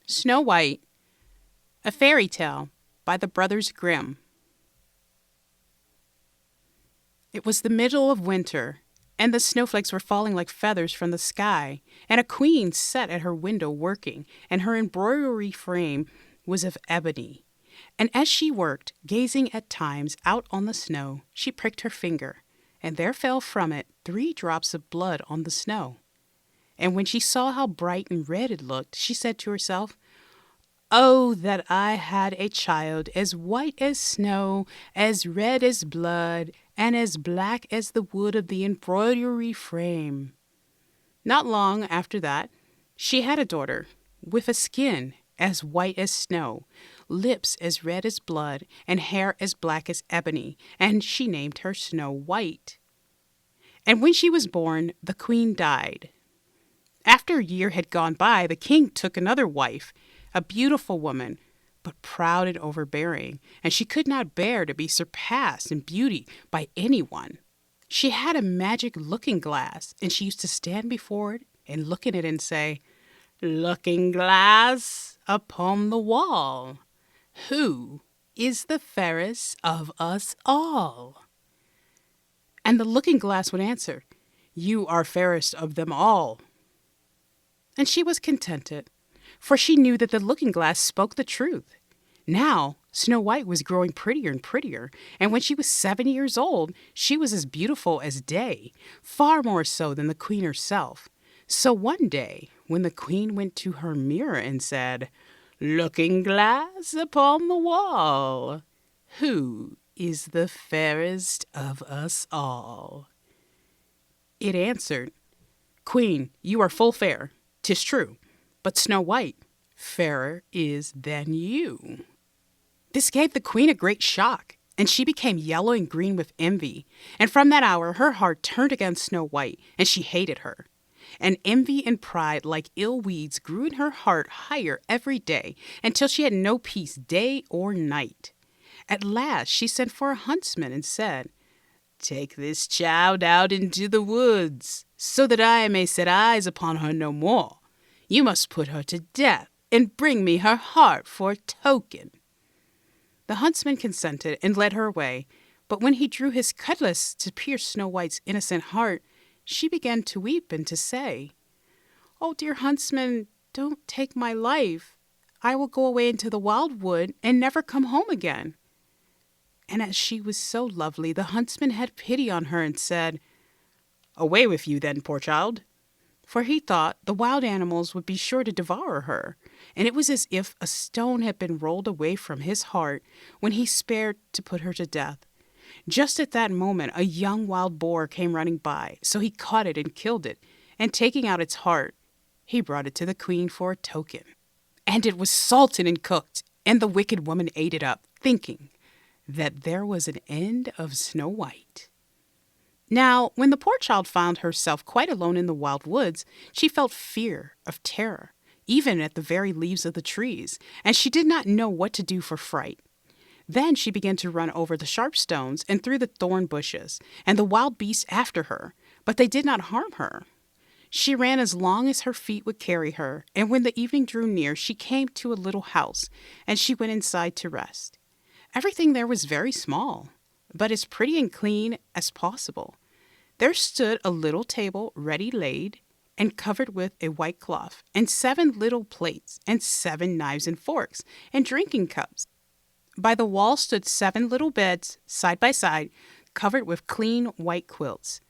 Snow White, a fairy tale by the Brothers Grimm. It was the middle of winter, and the snowflakes were falling like feathers from the sky, and a queen sat at her window working, and her embroidery frame was of ebony. And as she worked, gazing at times out on the snow, she pricked her finger, and there fell from it 3 drops of blood on the snow. And when she saw how bright and red it looked, she said to herself, "Oh, that I had a child as white as snow, as red as blood, and as black as the wood of the embroidery frame." Not long after that, she had a daughter with a skin as white as snow, lips as red as blood, and hair as black as ebony, and she named her Snow White. And when she was born, the queen died. After a year had gone by, the king took another wife, a beautiful woman, but proud and overbearing, and she could not bear to be surpassed in beauty by anyone. She had a magic looking glass, and she used to stand before it and look in it and say, "Looking glass upon the wall, who is the fairest of us all?" And the looking glass would answer, "You are fairest of them all." And she was contented, for she knew that the looking glass spoke the truth. Now, Snow White was growing prettier and prettier, and when she was 7 years old, she was as beautiful as day, far more so than the queen herself. So one day, when the queen went to her mirror and said, "Looking glass upon the wall, who is the fairest of us all?" It answered, "Queen, you are full fair, 'tis true, but Snow White fairer is than you." This gave the queen a great shock, and she became yellow and green with envy. And from that hour her heart turned against Snow White, and she hated her. And envy and pride, like ill weeds, grew in her heart higher every day, until she had no peace day or night. At last she sent for a huntsman and said, "Take this child out into the woods, so that I may set eyes upon her no more. You must put her to death, and bring me her heart for a token." The huntsman consented and led her away, but when he drew his cutlass to pierce Snow White's innocent heart, she began to weep and to say, "Oh, dear huntsman, don't take my life. I will go away into the wild wood and never come home again." And as she was so lovely, the huntsman had pity on her and said, "Away with you then, poor child." For he thought the wild animals would be sure to devour her, and it was as if a stone had been rolled away from his heart when he spared to put her to death. Just at that moment a young wild boar came running by, so he caught it and killed it, and taking out its heart, he brought it to the queen for a token. And it was salted and cooked, and the wicked woman ate it up, thinking that there was an end of Snow White. Now, when the poor child found herself quite alone in the wild woods, she felt fear of terror, even at the very leaves of the trees, and she did not know what to do for fright. Then she began to run over the sharp stones and through the thorn bushes, and the wild beasts after her, but they did not harm her. She ran as long as her feet would carry her, and when the evening drew near, she came to a little house, and she went inside to rest. Everything there was very small, but as pretty and clean as possible. There stood a little table ready laid and covered with a white cloth, and 7 little plates, and 7 knives and forks, and drinking cups. By the wall stood 7 little beds, side by side, covered with clean white quilts.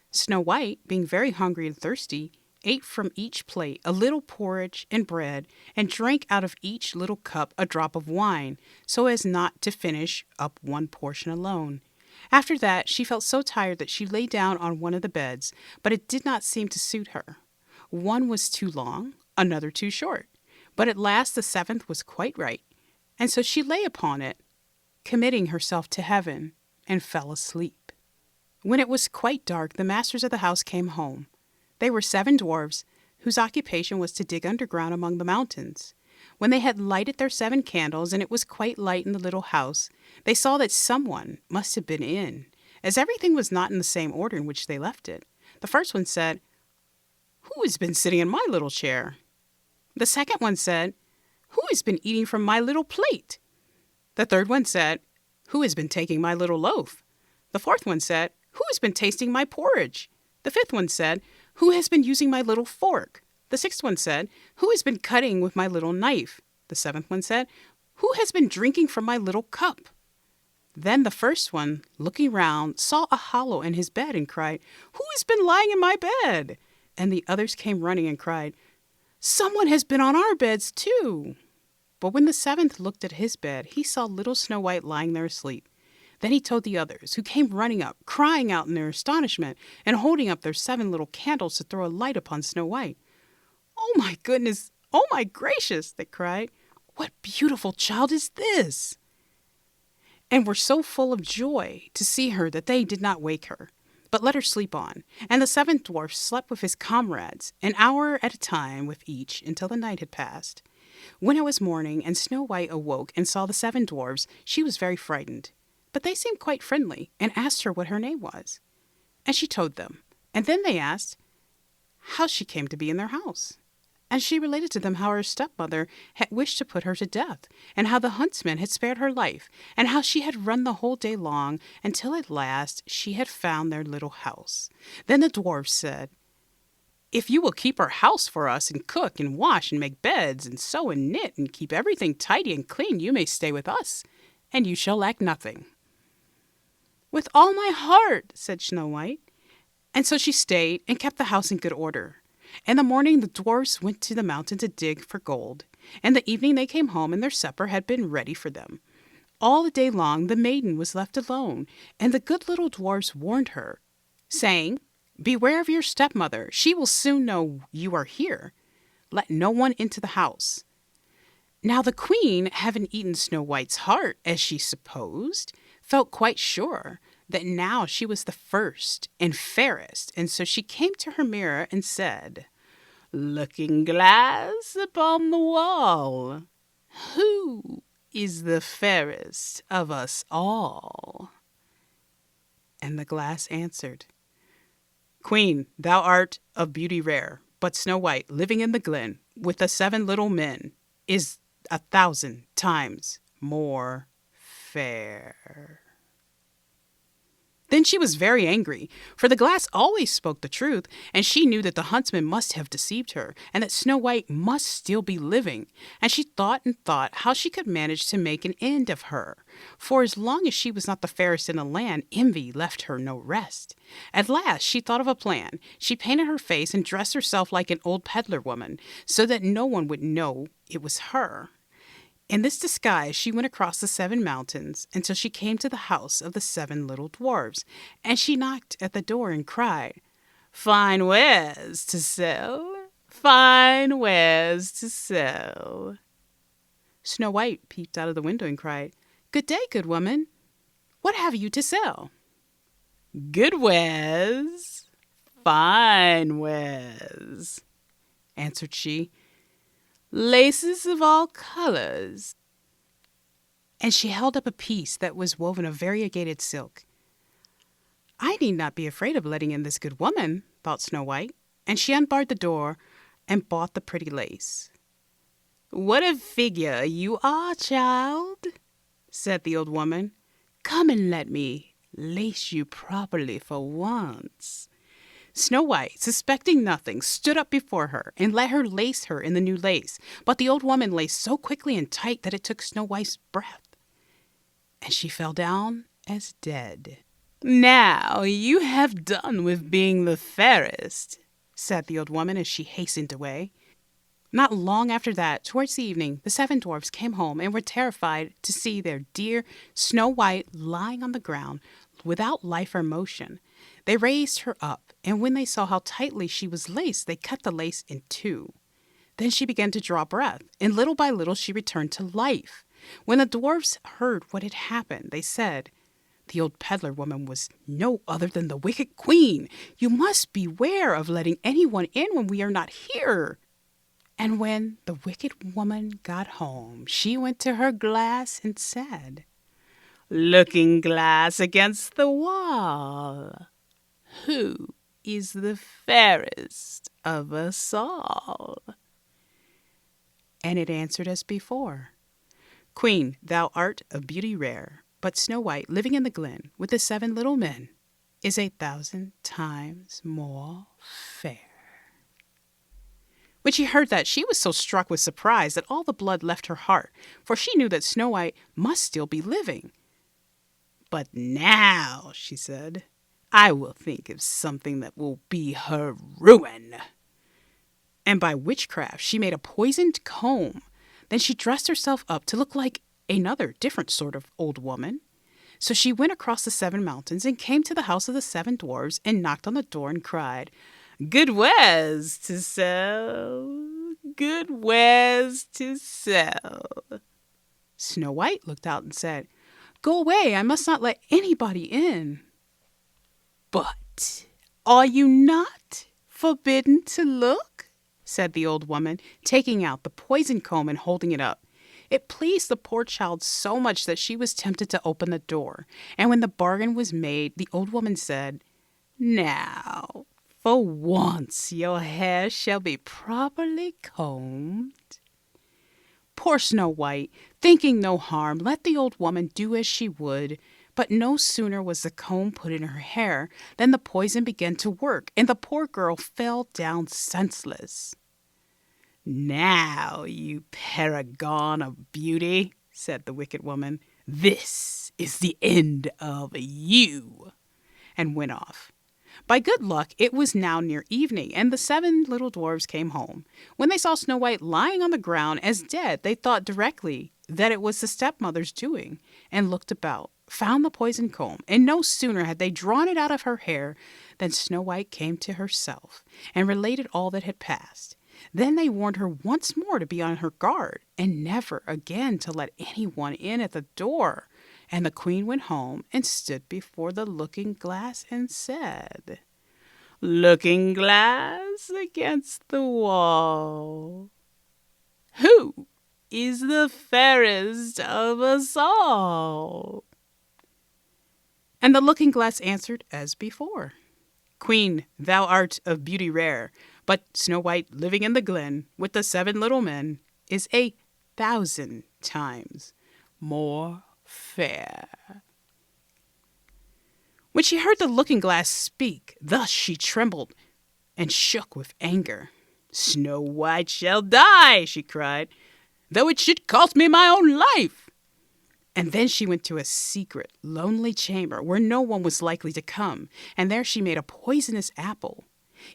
Snow White, being very hungry and thirsty, ate from each plate a little porridge and bread, and drank out of each little cup a drop of wine, so as not to finish up one portion alone. After that, she felt so tired that she lay down on one of the beds, but it did not seem to suit her. One was too long, another too short, but at last the 7th was quite right, and so she lay upon it, committing herself to heaven, and fell asleep. When it was quite dark, the masters of the house came home. They were 7 dwarfs, whose occupation was to dig underground among the mountains. When they had lighted their 7 candles, and it was quite light in the little house, they saw that someone must have been in, as everything was not in the same order in which they left it. The first one said, "Who has been sitting in my little chair?" The second one said, "Who has been eating from my little plate?" The third one said, "Who has been taking my little loaf?" The fourth one said, "Who has been tasting my porridge?" The fifth one said, "Who has been using my little fork?" The sixth one said, "Who has been cutting with my little knife?" The seventh one said, "Who has been drinking from my little cup?" Then the first one, looking round, saw a hollow in his bed and cried, "Who has been lying in my bed?" And the others came running and cried, "Someone has been on our beds too." But when the seventh looked at his bed, he saw little Snow White lying there asleep. Then he told the others, who came running up, crying out in their astonishment, and holding up their 7 little candles to throw a light upon Snow White. "Oh my goodness! Oh my gracious!" they cried. "What beautiful child is this?" And were so full of joy to see her that they did not wake her, but let her sleep on. And the seventh dwarf slept with his comrades, an hour at a time with each, until the night had passed. When it was morning, and Snow White awoke and saw the 7 dwarfs, she was very frightened. But they seemed quite friendly, and asked her what her name was. And she told them. And then they asked how she came to be in their house. And she related to them how her stepmother had wished to put her to death, and how the huntsman had spared her life, and how she had run the whole day long, until at last she had found their little house. Then the dwarfs said, "If you will keep our house for us, and cook, and wash, and make beds, and sew, and knit, and keep everything tidy and clean, you may stay with us, and you shall lack nothing." "With all my heart," said Snow White. And so she stayed and kept the house in good order. In the morning the dwarfs went to the mountain to dig for gold. In the evening they came home, and their supper had been ready for them. All the day long the maiden was left alone, and the good little dwarfs warned her, saying, "Beware of your stepmother. She will soon know you are here. Let no one into the house." Now the queen, having eaten Snow White's heart, as she supposed, felt quite sure that now she was the first and fairest, and so she came to her mirror and said, "Looking glass upon the wall, who is the fairest of us all?" And the glass answered, "Queen, thou art of beauty rare, but Snow White, living in the glen with the 7 little men, is 1,000 times more fair." Then she was very angry, for the glass always spoke the truth, and she knew that the huntsman must have deceived her, and that Snow White must still be living. And she thought and thought how she could manage to make an end of her, for as long as she was not the fairest in the land, envy left her no rest. At last she thought of a plan. She painted her face and dressed herself like an old peddler woman, so that no one would know it was her. In this disguise she went across the 7 mountains until she came to the house of the 7 little dwarfs, and she knocked at the door and cried, "Fine wares to sell, fine wares to sell." Snow White peeped out of the window and cried, "Good day, good woman. What have you to sell?" "Good wares, fine wares," answered she. "Laces of all colors." And she held up a piece that was woven of variegated silk. "I need not be afraid of letting in this good woman," thought Snow White, and she unbarred the door and bought the pretty lace. "What a figure you are, child," said the old woman. "Come and let me lace you properly for once." Snow White, suspecting nothing, stood up before her and let her lace her in the new lace, but the old woman laced so quickly and tight that it took Snow White's breath, and she fell down as dead. "Now you have done with being the fairest," said the old woman as she hastened away. Not long after that, towards the evening, the 7 dwarfs came home and were terrified to see their dear Snow White lying on the ground without life or motion. They raised her up, and when they saw how tightly she was laced, they cut the lace in 2. Then she began to draw breath, and little by little she returned to life. When the dwarfs heard what had happened, they said, "The old peddler woman was no other than the wicked queen. You must beware of letting anyone in when we are not here." And when the wicked woman got home, she went to her glass and said, "Looking glass against the wall, who is the fairest of us all?" And it answered as before, Queen, thou art of beauty rare, but Snow White, living in the glen with the 7 little men, is 1,000 times more fair. When she heard that, she was so struck with surprise that all the blood left her heart, for she knew that Snow White must still be living. But now, she said, I will think of something that will be her ruin. And by witchcraft she made a poisoned comb. Then she dressed herself up to look like another different sort of old woman. So she went across the 7 mountains and came to the house of the 7 dwarves and knocked on the door and cried, Good wares to sell, good wares to sell. Snow White looked out and said, Go away, I must not let anybody in. But are you not forbidden to look? Said the old woman, taking out the poison comb and holding it up. It pleased the poor child so much that she was tempted to open the door. And when the bargain was made, the old woman said, Now, for once your hair shall be properly combed. Poor Snow White, thinking no harm, let the old woman do as she would. But no sooner was the comb put in her hair than the poison began to work, and the poor girl fell down senseless. Now, you paragon of beauty, said the wicked woman, this is the end of you, and went off. By good luck, it was now near evening, and the 7 little dwarves came home. When they saw Snow White lying on the ground as dead, they thought directly that it was the stepmother's doing, and looked about, found the poison comb, and no sooner had they drawn it out of her hair than Snow White came to herself, and related all that had passed. Then they warned her once more to be on her guard, and never again to let anyone in at the door. And the queen went home and stood before the looking-glass and said, Looking-glass against the wall, who is the fairest of us all? And the looking-glass answered as before, Queen, thou art of beauty rare, but Snow White, living in the glen with the 7 little men, is 1,000 times more fair. When she heard the looking-glass speak, thus she trembled and shook with anger. Snow White shall die, she cried, though it should cost me my own life. And then she went to a secret, lonely chamber where no one was likely to come, and there she made a poisonous apple.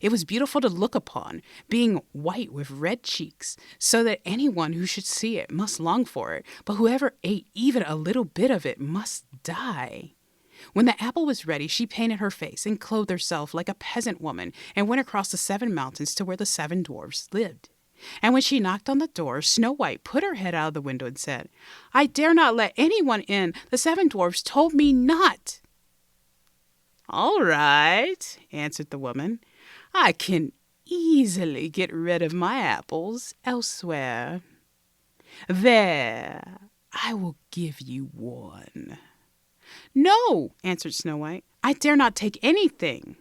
It was beautiful to look upon, being white with red cheeks, so that anyone who should see it must long for it, but whoever ate even a little bit of it must die. When the apple was ready, she painted her face and clothed herself like a peasant woman and went across the 7 mountains to where the 7 dwarfs lived. And when she knocked on the door, Snow White put her head out of the window and said, I dare not let anyone in. The 7 dwarfs told me not. All right, answered the woman. I can easily get rid of my apples elsewhere. There, I will give you one. No, answered Snow White, I dare not take anything.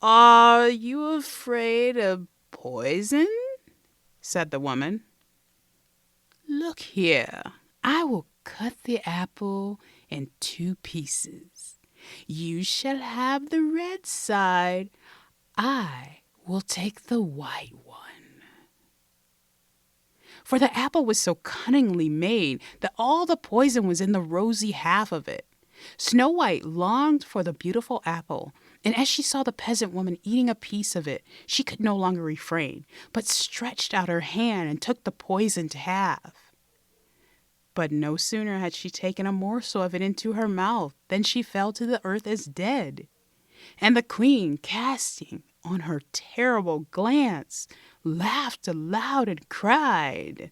Are you afraid of poison? Said the woman. Look here, I will cut the apple in 2 pieces. You shall have the red side. I will take the white one. For the apple was so cunningly made that all the poison was in the rosy half of it. Snow White longed for the beautiful apple, and as she saw the peasant woman eating a piece of it, she could no longer refrain, but stretched out her hand and took the poisoned half. But no sooner had she taken a morsel of it into her mouth than she fell to the earth as dead. And the queen, casting on her terrible glance, laughed aloud and cried,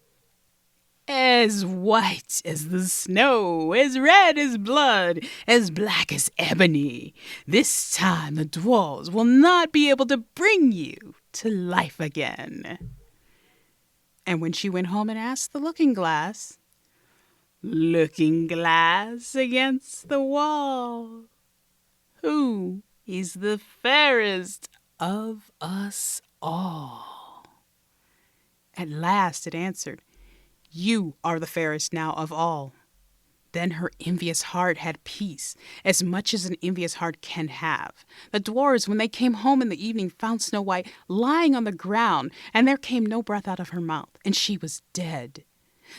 As white as the snow, as red as blood, as black as ebony, this time the dwarves will not be able to bring you to life again. And when she went home and asked the looking-glass, Looking-glass against the wall, who is the fairest of us all? At last it answered, "You are the fairest now of all." Then her envious heart had peace, as much as an envious heart can have. The dwarfs, when they came home in the evening, found Snow White lying on the ground, and there came no breath out of her mouth, and she was dead.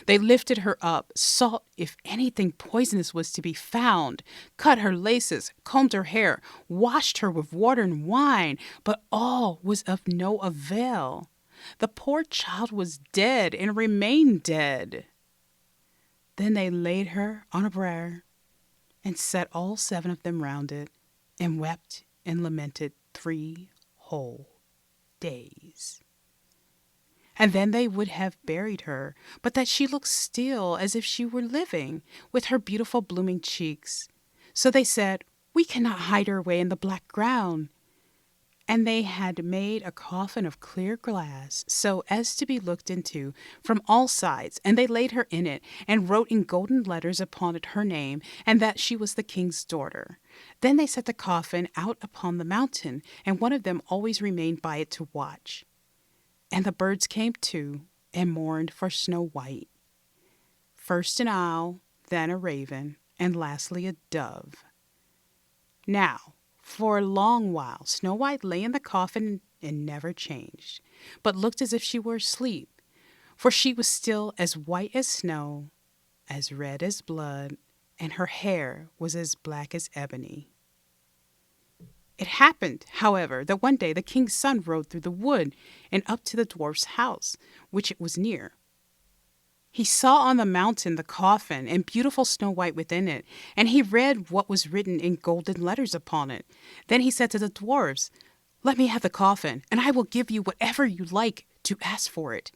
They lifted her up, sought if anything poisonous was to be found, cut her laces, combed her hair, washed her with water and wine, but all was of no avail. The poor child was dead and remained dead. Then they laid her on a bier and set all 7 of them round it, and wept and lamented 3 whole days. And then they would have buried her, but that she looked still as if she were living, with her beautiful blooming cheeks. So they said, "We cannot hide her away in the black ground." And they had made a coffin of clear glass, so as to be looked into from all sides, and they laid her in it, and wrote in golden letters upon it her name, and that she was the king's daughter. Then they set the coffin out upon the mountain, and one of them always remained by it to watch. And the birds came too, and mourned for Snow White. First an owl, then a raven, and lastly a dove. Now, for a long while Snow White lay in the coffin and never changed, but looked as if she were asleep, for she was still as white as snow, as red as blood, and her hair was as black as ebony. It happened, however, that one day the king's son rode through the wood and up to the dwarf's house, which it was near. He saw on the mountain the coffin and beautiful Snow White within it, and he read what was written in golden letters upon it. Then he said to the dwarfs, "Let me have the coffin, and I will give you whatever you like to ask for it."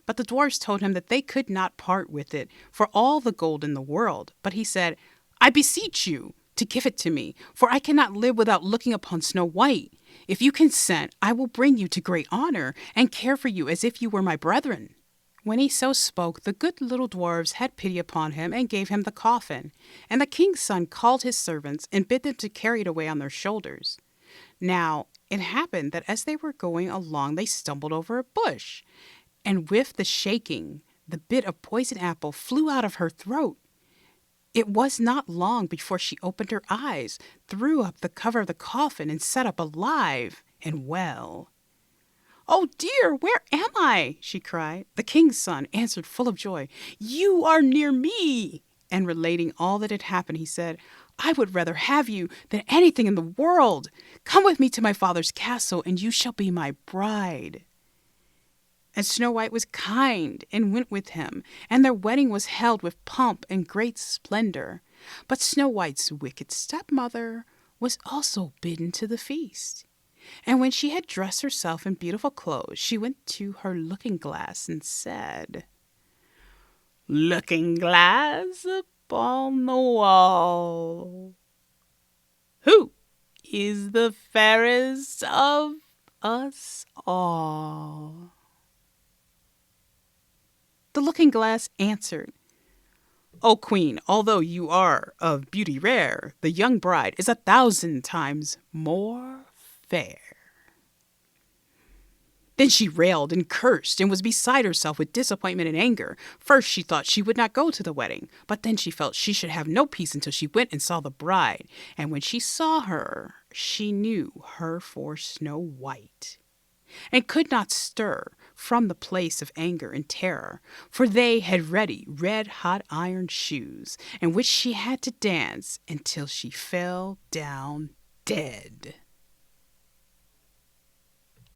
But the dwarfs told him that they could not part with it for all the gold in the world. But he said, "I beseech you to give it to me, for I cannot live without looking upon Snow White. If you consent, I will bring you to great honor, and care for you as if you were my brethren." When he so spoke, the good little dwarfs had pity upon him and gave him the coffin. And the king's son called his servants and bid them to carry it away on their shoulders. Now it happened that as they were going along, they stumbled over a bush, and with the shaking, the bit of poison apple flew out of her throat. It was not long before she opened her eyes, threw up the cover of the coffin, and sat up alive and well. "Oh dear, where am I?" she cried. The king's son answered full of joy, "You are near me." And relating all that had happened, he said, "I would rather have you than anything in the world. Come with me to my father's castle, and you shall be my bride." And Snow White was kind and went with him, and their wedding was held with pomp and great splendor. But Snow White's wicked stepmother was also bidden to the feast. And when she had dressed herself in beautiful clothes, she went to her looking-glass and said, "Looking-glass upon the wall, who is the fairest of us all?" The looking-glass answered, "O queen, although you are of beauty rare, the young bride is 1,000 times more fair." Then she railed and cursed and was beside herself with disappointment and anger. First she thought she would not go to the wedding, but then she felt she should have no peace until she went and saw the bride. And when she saw her, she knew her for Snow White, and could not stir from the place of anger and terror, for they had ready red-hot iron shoes, in which she had to dance until she fell down dead.